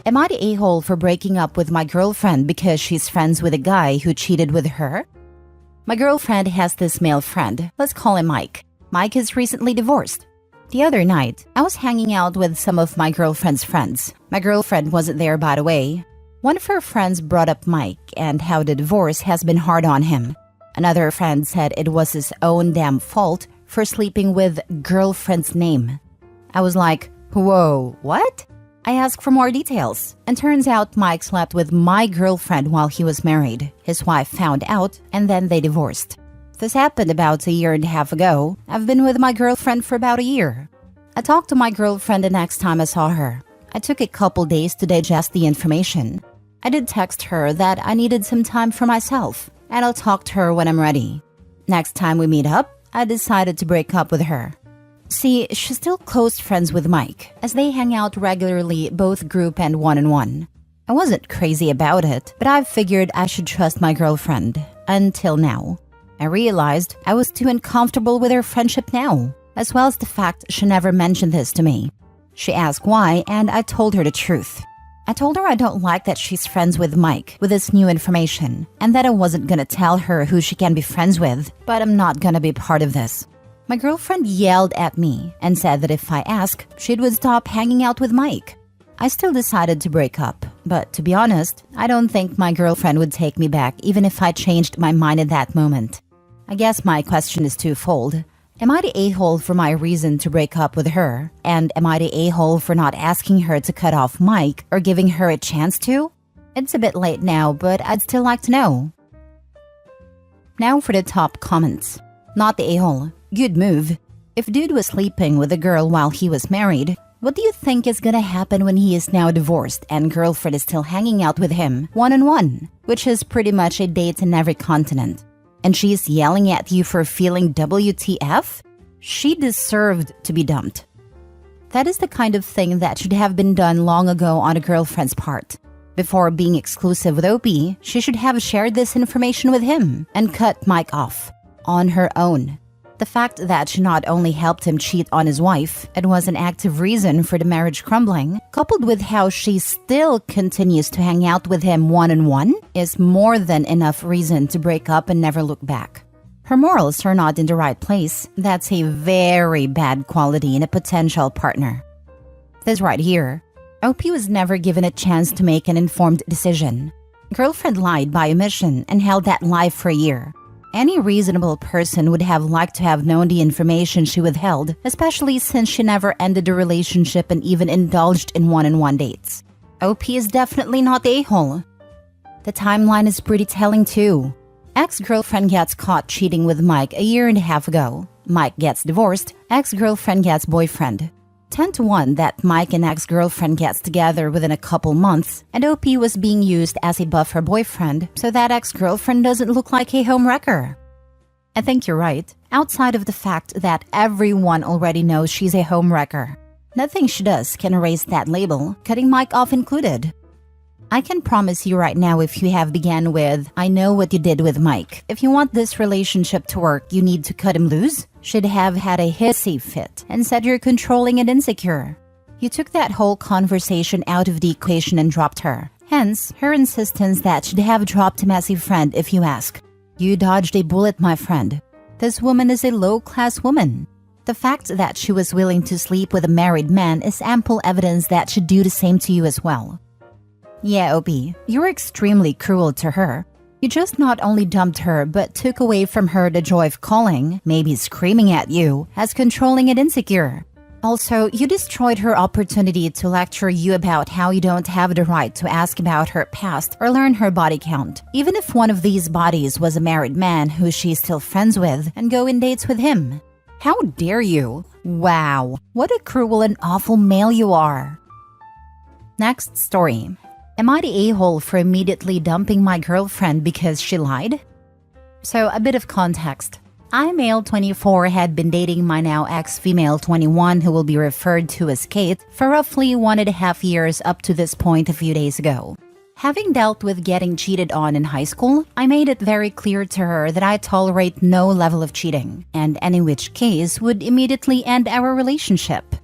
Am I the a-hole for breaking up with my girlfriend because she's friends with a guy who cheated with her? My girlfriend has this male friend. Let's call him Mike. Mike is recently divorced. The other night, I was hanging out with some of my girlfriend's friends. My girlfriend wasn't there, by the way. One of her friends brought up Mike and how the divorce has been hard on him. Another friend said it was his own damn fault for sleeping with girlfriend's name. I was like, whoa, what? I asked for more details, and turns out Mike slept with my girlfriend while he was married. His wife found out, and then they divorced. This happened about a year and a half ago. I've been with my girlfriend for about a year. I talked to my girlfriend the next time I saw her. I took a couple days to digest the information. I did text her that I needed some time for myself, and I'll talk to her when I'm ready. Next time we meet up, I decided to break up with her. See, she's still close friends with Mike, as they hang out regularly, both group and one-on-one. I wasn't crazy about it, but I figured I should trust my girlfriend. Until now. I realized I was too uncomfortable with her friendship now, as well as the fact she never mentioned this to me. She asked why, and I told her the truth. I told her I don't like that she's friends with Mike with this new information, and that I wasn't gonna tell her who she can be friends with, but I'm not gonna be part of this. My girlfriend yelled at me and said that if I ask, she would stop hanging out with Mike. I still decided to break up, but to be honest, I don't think my girlfriend would take me back even if I changed my mind at that moment. I guess my question is twofold. Am I the a-hole for my reason to break up with her? And am I the a-hole for not asking her to cut off Mike or giving her a chance to? It's a bit late now, but I'd still like to know. Now for the top comments. Not the a-hole. Good move. If dude was sleeping with a girl while he was married, what do you think is gonna happen when he is now divorced and girlfriend is still hanging out with him one-on-one, which is pretty much a date in every continent? And she's yelling at you for feeling WTF? She deserved to be dumped. That is the kind of thing that should have been done long ago on a girlfriend's part. Before being exclusive with OP, she should have shared this information with him and cut Mike off on her own. The fact that she not only helped him cheat on his wife, it was an active reason for the marriage crumbling, coupled with how she still continues to hang out with him one-on-one, is more than enough reason to break up and never look back. Her morals are not in the right place. That's a very bad quality in a potential partner. This right here. OP was never given a chance to make an informed decision. Girlfriend lied by omission and held that lie for a year. Any reasonable person would have liked to have known the information she withheld, especially since she never ended the relationship and even indulged in one-on-one dates. OP is definitely not the a-hole. The timeline is pretty telling too. Ex-girlfriend gets caught cheating with Mike a year and a half ago. Mike gets divorced, ex-girlfriend gets boyfriend. 10-1 that Mike and ex-girlfriend gets together within a couple months, and OP was being used as a buffer boyfriend so that ex-girlfriend doesn't look like a homewrecker. I think you're right, outside of the fact that everyone already knows she's a homewrecker. Nothing she does can erase that label, cutting Mike off included. I can promise you right now, if you have began with, I know what you did with Mike. If you want this relationship to work, you need to cut him loose. Should have had a hissy fit and said you're controlling and insecure. You took that whole conversation out of the equation and dropped her. Hence, her insistence that she'd have dropped a messy friend if you ask. You dodged a bullet, my friend. This woman is a low-class woman. The fact that she was willing to sleep with a married man is ample evidence that she'd do the same to you as well. Yeah, OP, you were extremely cruel to her. You just not only dumped her, but took away from her the joy of calling, maybe screaming at you, as controlling and insecure. Also, you destroyed her opportunity to lecture you about how you don't have the right to ask about her past or learn her body count, even if one of these bodies was a married man who she's still friends with and go in dates with him. How dare you? Wow, what a cruel and awful male you are. Next story. Am I the a-hole for immediately dumping my girlfriend because she lied? So, a bit of context. I, male 24, had been dating my now ex-female 21, who will be referred to as Kate, for roughly 1.5 years up to this point a few days ago. Having dealt with getting cheated on in high school, I made it very clear to her that I tolerate no level of cheating, and any which case would immediately end our relationship.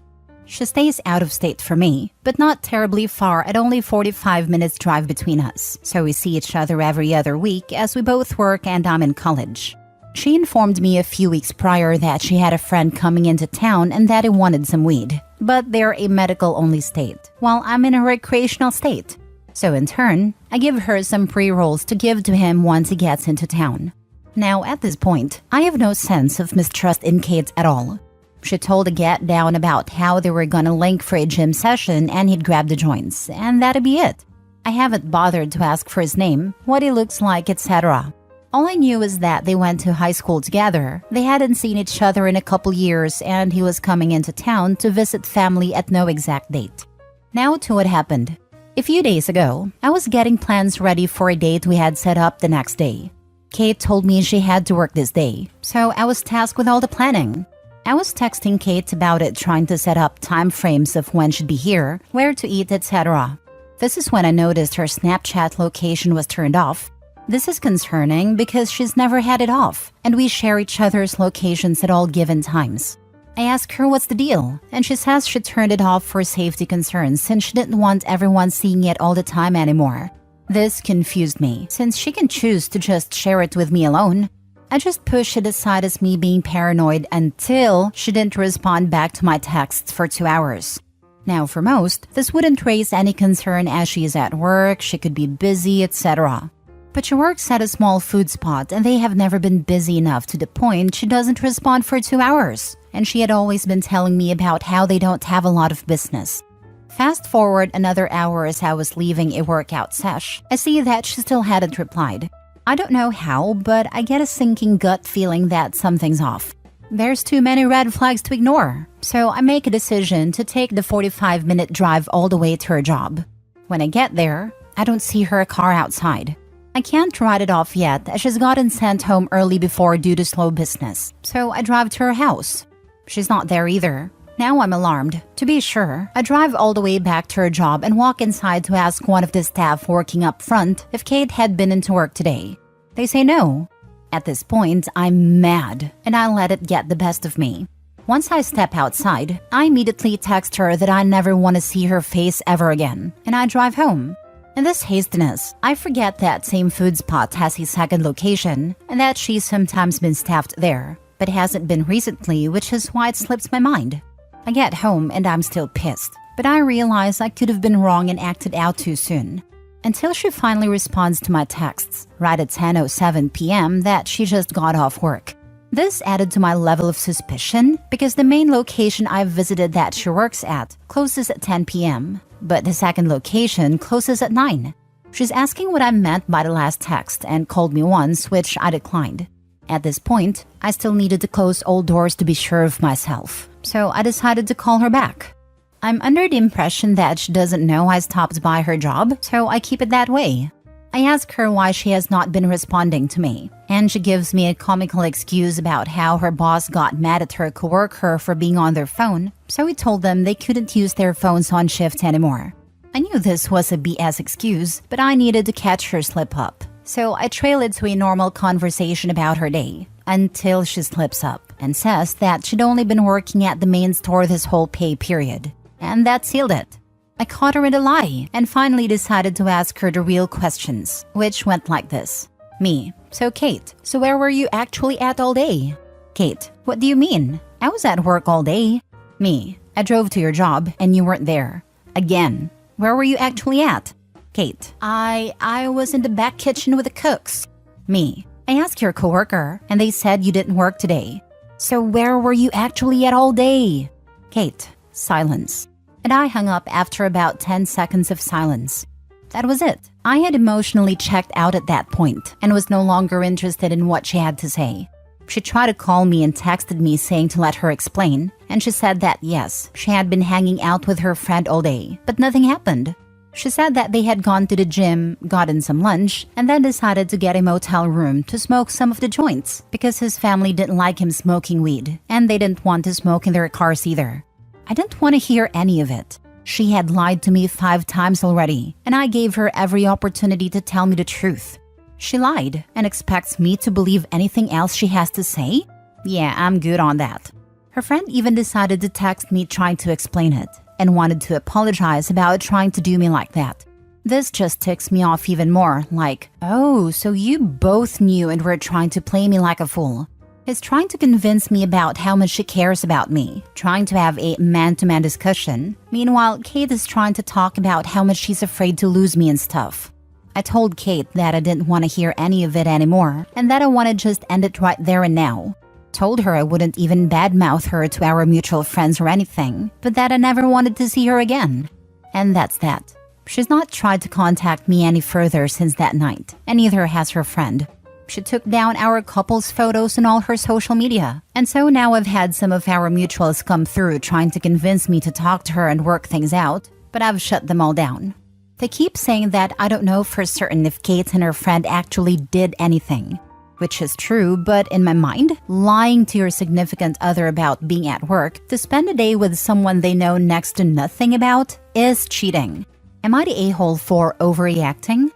She stays out of state from me, but not terribly far at only 45 minutes drive between us, so we see each other every other week as we both work and I'm in college. She informed me a few weeks prior that she had a friend coming into town and that he wanted some weed, but they're a medical-only state, while I'm in a recreational state. So in turn, I give her some pre-rolls to give to him once he gets into town. Now at this point, I have no sense of mistrust in Kate at all. She told a get down about how they were gonna link for a gym session and he'd grab the joints, and that'd be it. I haven't bothered to ask for his name, what he looks like, etc. All I knew is that they went to high school together, they hadn't seen each other in a couple years, and he was coming into town to visit family at no exact date. Now to what happened. A few days ago, I was getting plans ready for a date we had set up the next day. Kate told me she had to work this day, so I was tasked with all the planning. I was texting Kate about it, trying to set up time frames of when she'd be here, where to eat, etc. This is when I noticed her Snapchat location was turned off. This is concerning because she's never had it off, and we share each other's locations at all given times. I ask her what's the deal, and she says she turned it off for safety concerns since she didn't want everyone seeing it all the time anymore. This confused me, since she can choose to just share it with me alone. I just pushed it aside as me being paranoid until she didn't respond back to my texts for 2 hours. Now for most, this wouldn't raise any concern as she is at work, she could be busy, etc. But she works at a small food spot and they have never been busy enough to the point she doesn't respond for 2 hours. And she had always been telling me about how they don't have a lot of business. Fast forward another hour as I was leaving a workout sesh, I see that she still hadn't replied. I don't know how, but I get a sinking gut feeling that something's off. There's too many red flags to ignore, so I make a decision to take the 45-minute drive all the way to her job. When I get there, I don't see her car outside. I can't write it off yet as she's gotten sent home early before due to slow business, so I drive to her house. She's not there either. Now I'm alarmed. To be sure, I drive all the way back to her job and walk inside to ask one of the staff working up front if Kate had been into work today. They say no. At this point, I'm mad, and I let it get the best of me. Once I step outside, I immediately text her that I never want to see her face ever again, and I drive home. In this hastiness, I forget that same food spot has a second location, and that she's sometimes been staffed there, but hasn't been recently, which is why it slips my mind. I get home and I'm still pissed, but I realize I could have been wrong and acted out too soon. Until she finally responds to my texts, right at 10:07 p.m. that she just got off work. This added to my level of suspicion because the main location I've visited that she works at closes at 10 p.m., but the second location closes at 9. She's asking what I meant by the last text and called me once, which I declined. At this point, I still needed to close all doors to be sure of myself, so I decided to call her back. I'm under the impression that she doesn't know I stopped by her job, so I keep it that way. I ask her why she has not been responding to me, and she gives me a comical excuse about how her boss got mad at her coworker for being on their phone, so he told them they couldn't use their phones on shift anymore. I knew this was a BS excuse, but I needed to catch her slip up. So I trail it to a normal conversation about her day, until she slips up and says that she'd only been working at the main store this whole pay period. And that sealed it. I caught her in a lie and finally decided to ask her the real questions, which went like this. Me: so Kate, so where were you actually at all day? Kate: what do you mean? I was at work all day. Me: I drove to your job and you weren't there. Again: where were you actually at? Kate: I was in the back kitchen with the cooks. Me: I asked your coworker and they said you didn't work today. So where were you actually at all day? Kate: silence. And I hung up after about 10 seconds of silence. That was it. I had emotionally checked out at that point and was no longer interested in what she had to say. She tried to call me and texted me saying to let her explain, and she said that yes, she had been hanging out with her friend all day, but nothing happened. She said that they had gone to the gym, gotten some lunch, and then decided to get a motel room to smoke some of the joints because his family didn't like him smoking weed, and they didn't want to smoke in their cars either. I didn't want to hear any of it. She had lied to me 5 times already, and I gave her every opportunity to tell me the truth. She lied and expects me to believe anything else she has to say? Yeah, I'm good on that. Her friend even decided to text me trying to explain it and wanted to apologize about trying to do me like that. This just ticks me off even more, like, oh, so you both knew and were trying to play me like a fool. He's trying to convince me about how much she cares about me, trying to have a man-to-man discussion. Meanwhile, Kate is trying to talk about how much she's afraid to lose me and stuff. I told Kate that I didn't want to hear any of it anymore and that I want to just end it right there and now. Told her I wouldn't even badmouth her to our mutual friends or anything, but that I never wanted to see her again. And that's that. She's not tried to contact me any further since that night, and neither has her friend. She took down our couple's photos on all her social media, and so now I've had some of our mutuals come through trying to convince me to talk to her and work things out, but I've shut them all down. They keep saying that I don't know for certain if Kate and her friend actually did anything, which is true, but in my mind, lying to your significant other about being at work to spend a day with someone they know next to nothing about is cheating. Am I the a-hole for overreacting?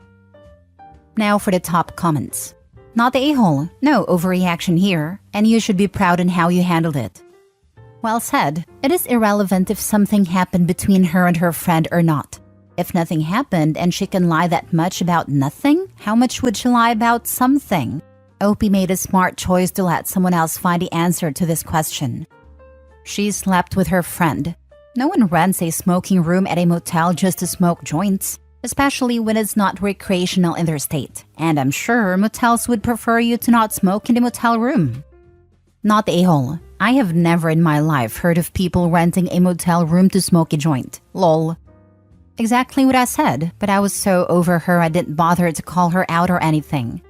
Now for the top comments. Not the a-hole, no overreaction here, and you should be proud in how you handled it. Well said. It is irrelevant if something happened between her and her friend or not. If nothing happened and she can lie that much about nothing, how much would she lie about something? Opie made a smart choice to let someone else find the answer to this question. She slept with her friend. No one rents a smoking room at a motel just to smoke joints, especially when it's not recreational in their state. And I'm sure motels would prefer you to not smoke in the motel room. Not the a-hole. I have never in my life heard of people renting a motel room to smoke a joint. Lol. Exactly what I said, but I was so over her I didn't bother to call her out or anything.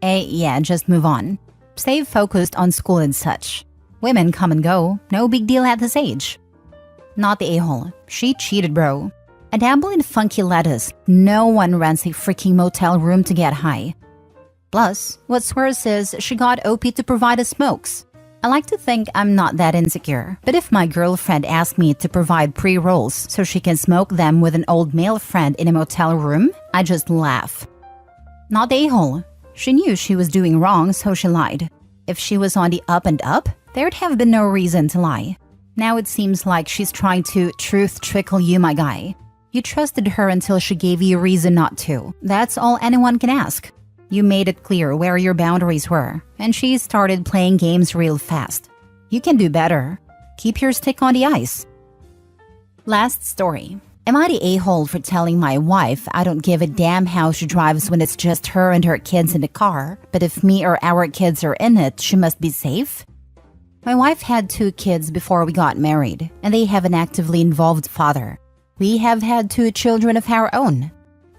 Yeah, just move on. Stay focused on school and such. Women come and go, no big deal at this age. Not the a-hole. She cheated, bro. I dabble in funky lettuce. No one rents a freaking motel room to get high. Plus, what's worse is she got Opie to provide us smokes. I like to think I'm not that insecure, but if my girlfriend asked me to provide pre-rolls so she can smoke them with an old male friend in a motel room, I just laugh. Not the a-hole. She knew she was doing wrong, so she lied. If she was on the up and up, there'd have been no reason to lie. Now it seems like she's trying to truth trickle you, my guy. You trusted her until she gave you a reason not to. That's all anyone can ask. You made it clear where your boundaries were, and she started playing games real fast. You can do better. Keep your stick on the ice. Last story. Am I the a-hole for telling my wife I don't give a damn how she drives when it's just her and her kids in the car, but if me or our kids are in it, she must be safe? My wife had 2 kids before we got married, and they have an actively involved father. We have had 2 children of our own.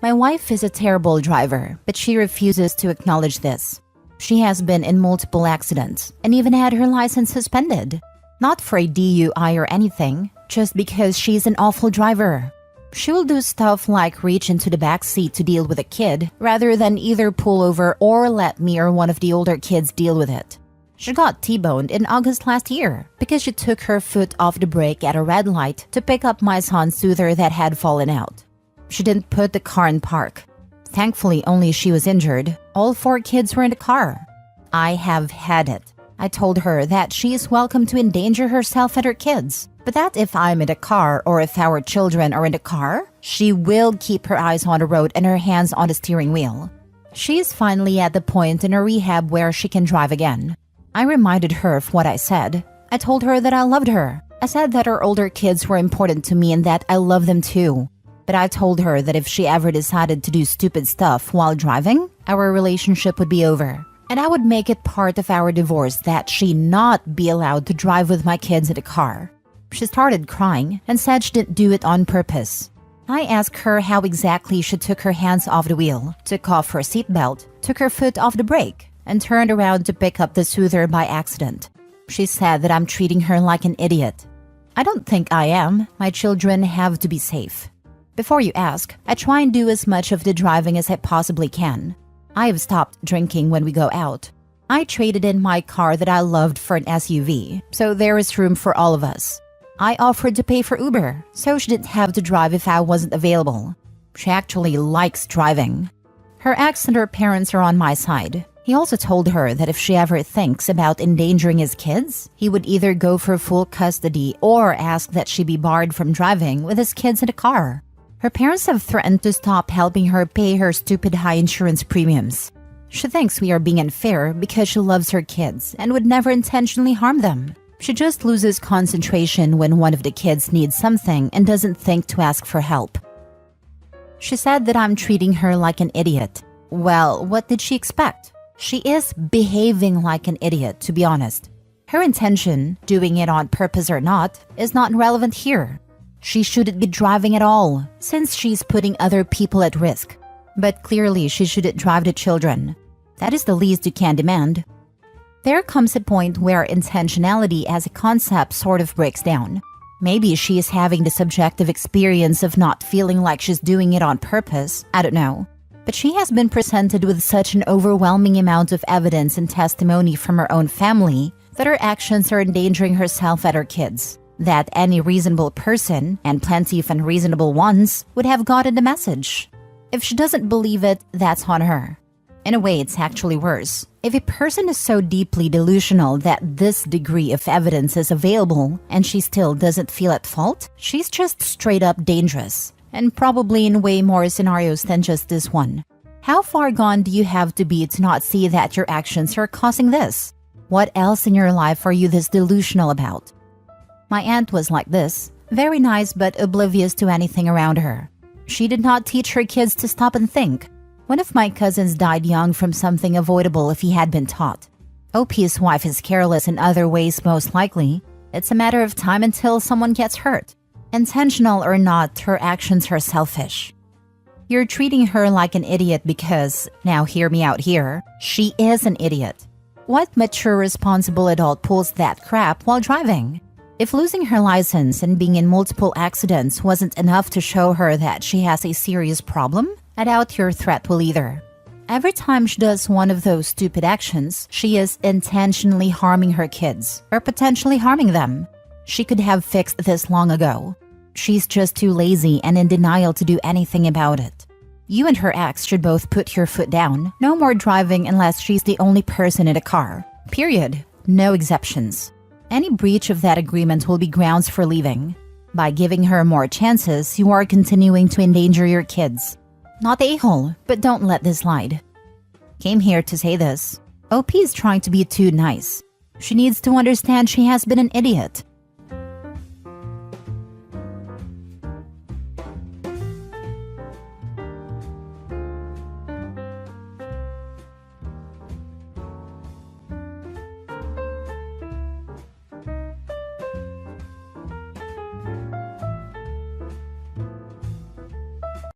My wife is a terrible driver, but she refuses to acknowledge this. She has been in multiple accidents and even had her license suspended. Not for a DUI or anything, just because she's an awful driver. She will do stuff like reach into the back seat to deal with a kid, rather than either pull over or let me or one of the older kids deal with it. She got T-boned in August last year because she took her foot off the brake at a red light to pick up my son's soother that had fallen out. She didn't put the car in park. Thankfully, only she was injured. All 4 kids were in the car. I have had it. I told her that she is welcome to endanger herself and her kids, but that if I'm in the car or if our children are in the car, she will keep her eyes on the road and her hands on the steering wheel. She is finally at the point in her rehab where she can drive again. I reminded her of what I said. I told her that I loved her. I said that her older kids were important to me and that I love them too. But I told her that if she ever decided to do stupid stuff while driving, our relationship would be over. And I would make it part of our divorce that she not be allowed to drive with my kids in the car. She started crying and said she didn't do it on purpose. I asked her how exactly she took her hands off the wheel, took off her seatbelt, took her foot off the brake, and turned around to pick up the soother by accident. She said that I'm treating her like an idiot. I don't think I am. My children have to be safe. Before you ask, I try and do as much of the driving as I possibly can. I have stopped drinking when we go out. I traded in my car that I loved for an SUV, so there is room for all of us. I offered to pay for Uber, so she didn't have to drive if I wasn't available. She actually likes driving. Her ex and her parents are on my side. He also told her that if she ever thinks about endangering his kids, he would either go for full custody or ask that she be barred from driving with his kids in a car. Her parents have threatened to stop helping her pay her stupid high insurance premiums. She thinks we are being unfair because she loves her kids and would never intentionally harm them. She just loses concentration when one of the kids needs something and doesn't think to ask for help. She said that I'm treating her like an idiot. Well, what did she expect? She is behaving like an idiot, to be honest. Her intention, doing it on purpose or not, is not relevant here. She shouldn't be driving at all, since she's putting other people at risk. But clearly she shouldn't drive the children. That is the least you can demand. There comes a point where intentionality as a concept sort of breaks down. Maybe she is having the subjective experience of not feeling like she's doing it on purpose, I don't know. But she has been presented with such an overwhelming amount of evidence and testimony from her own family that her actions are endangering herself and her kids, that any reasonable person, and plenty of unreasonable ones, would have gotten the message. If she doesn't believe it, that's on her. In a way, it's actually worse. If a person is so deeply delusional that this degree of evidence is available and she still doesn't feel at fault, she's just straight up dangerous. And probably in way more scenarios than just this one. How far gone do you have to be to not see that your actions are causing this? What else in your life are you this delusional about? My aunt was like this, very nice but oblivious to anything around her. She did not teach her kids to stop and think. One of my cousins died young from something avoidable if he had been taught. OP's wife is careless in other ways most likely. It's a matter of time until someone gets hurt. Intentional or not, her actions are selfish. You're treating her like an idiot because, now hear me out here, she is an idiot. What mature responsible adult pulls that crap while driving? If losing her license and being in multiple accidents wasn't enough to show her that she has a serious problem, I doubt your threat will either. Every time she does one of those stupid actions, she is intentionally harming her kids, or potentially harming them. She could have fixed this long ago. She's just too lazy and in denial to do anything about it. You and her ex should both put your foot down. No more driving unless she's the only person in the car. Period. No exceptions. Any breach of that agreement will be grounds for leaving. By giving her more chances, you are continuing to endanger your kids. Not the a-hole, but don't let this slide. Came here to say this. OP is trying to be too nice. She needs to understand she has been an idiot.